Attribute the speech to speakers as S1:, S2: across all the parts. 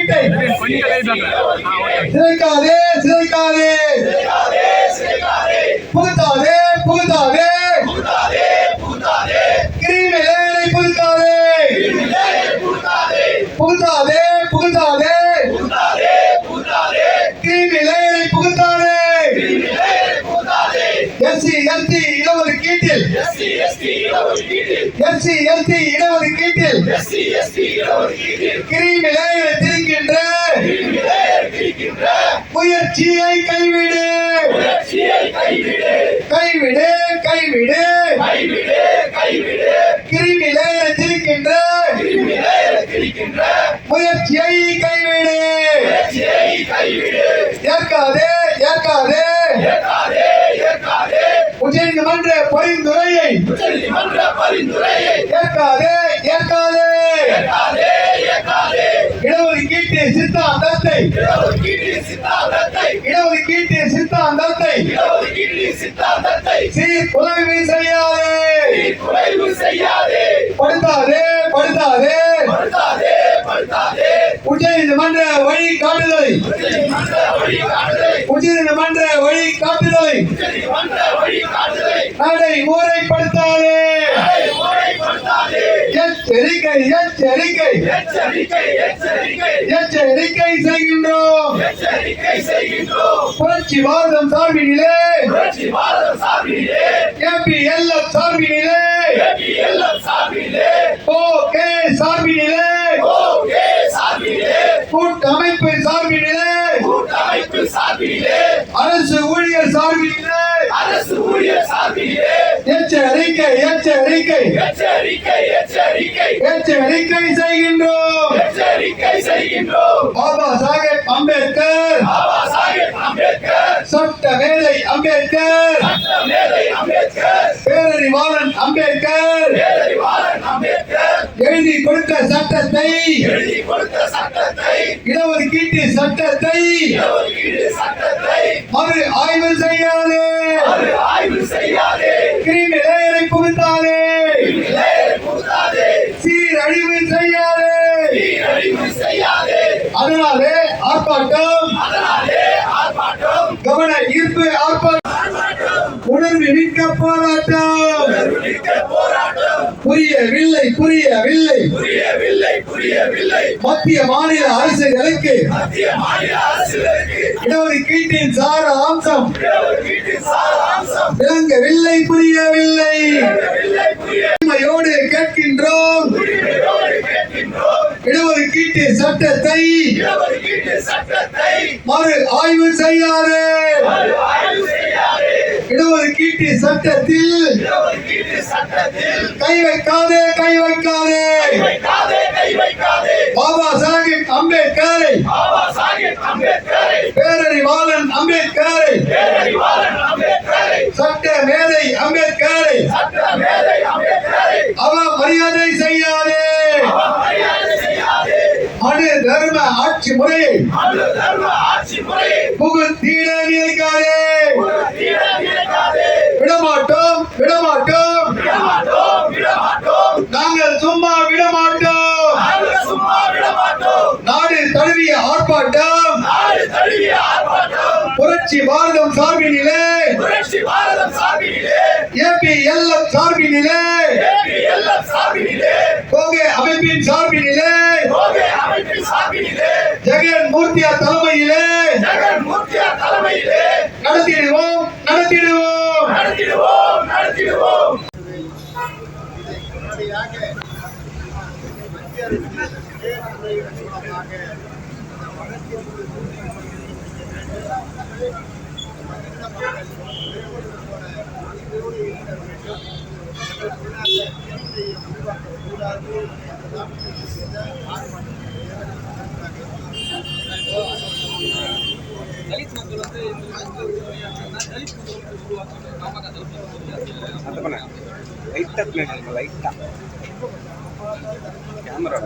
S1: வீட்டை சிதைக்காதே சிதைக்காதே புகுத்தாதே புகுத்தாதே கிரிமினலை புகுத்தாதே புகுத்தாதே புகுத்தாதே கிரிமினலை புகுத்தாதே SC ST இடஒதுக்கீட்டில் கிரிமினலை திரிக்கின்ற முயற்சியை கைவிடு கைவிடு கைவிடு கிரிமினலை திரிக்கின்ற முயற்சியை கைவிடு ஏற்காதே ஏற்காதே உச்சநீதிமன்ற பரிந்துரையை ஏற்காதே ஏற்காதே இடஒதுக்கீட்டு சித்தாந்தத்தை சீர்குலைவு செய்யாதே படுத்தாதே படுத்தாதே உச்சநீதிமன்ற வழிகாட்டுதலை நடைமுறைப்படுத்தாதே எச்சரிக்கை எச்சரிக்கை எச்சரிக்கை செய்கின்றோம் புரட்சி பாரதம் சார்பினிலே APLF சார்பினிலே ஓகே சார்பினிலே கூட்டமைப்பு சார்பினிலே அரசு ஊழியர் சார்பினிலே எச்சரிக்கை எச்சரிக்கை எச்சரிக்கை செய்கின்றோம் பாபா சாஹேப் அம்பேத்கர் சட்ட மேதை அம்பேத்கர் பேரறிவாளன் அம்பேத்கர் எழுதி கொடுத்த சட்டத்தை இடஒதுக்கீட்டு சட்டத்தை மறு ஆய்வு செய்யாதே கிரிமினலை புகுத்தாதே சீரழிவு செய்யாதே அதனாலே ஆர்ப்பாட்டம் கவன ஈர்ப்பு ஆர்ப்பாட்டம் உணர்வு மிக்க போராட்டம் புரியவில்லை மத்திய மாநில அரசுகளுக்கு இடஒதுக்கீட்டின் சார அம்சம் விளங்கவில்லை புரியவில்லை உண்மையோடு கேட்கின்றோம் இடஒதுக்கீட்டு சட்டத்தை மறு ஆய்வு செய்யாதே இடஒதுக்கீட்டு சட்டத்தில் கை வைக்காதே பாபா சாஹேப் அம்பேத்கரை பேரறிவாளன் அம்பேத்கரை சட்ட மேதை அம்பேத்கரை அவமரியாதை செய்யாதே மனு தர்ம ஆட்சி முறையை புகுத்திட நினைக்காதே விடமாட்டோம் நாங்கள் சும்மா விடமாட்டோம் நாடு தழுவிய ஆர்ப்பாட்டம் புரட்சி பாரதம் சார்பினிலே APLF சார்பினிலே கோகே அமைப்பின் சார்பினிலே ஜெகன் மூர்த்தியா தலைமையிலே நடத்திடுவோம்
S2: தலித் மக்கள் வந்து தலித் லைட்டா கேமரா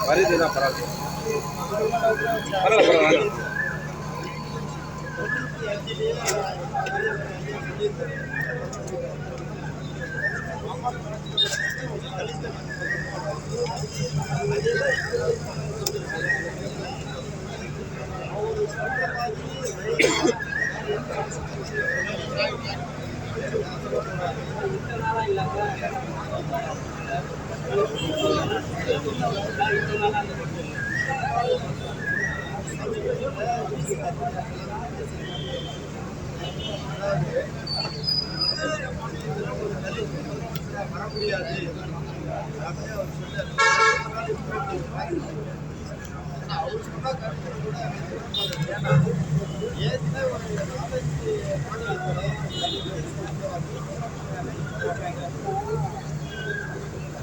S2: வருதுதான் பரவாயில்ல
S3: வர முடியாது அப்படின்னு அவர் சொன்னார். அவர் சொன்ன கருத்து கூட ஏன்னா ஏற்கனவே ஒரு 4-5 மாநிலத்தில்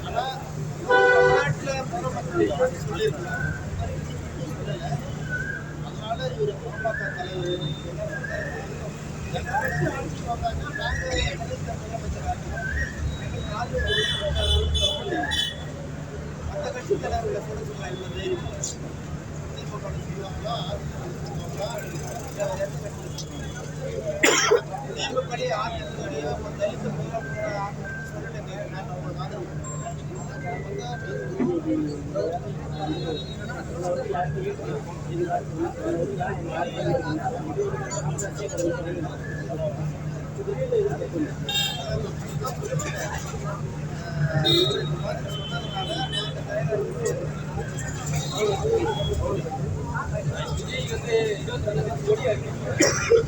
S3: ஆனால் தமிழ்நாட்டில் முதலமைச்சர் சொல்லியிருக்காங்க. அதனால இவர் பாமக தலைவர் மற்ற கட்சி தலைவர்களை சொல்ல சொல்லலாம். இவ்வளோ தைரியம் திமுக சொல்லுவாங்களா திமுகடி அதிமுகடியோ தலித்து முதலமைச்சர் ஆகணும்னு சொல்லிட்டுங்க. நான் உங்களுக்கு ஆதரவு
S2: விஜய் வந்து 22 ஜோடியா இருக்கு.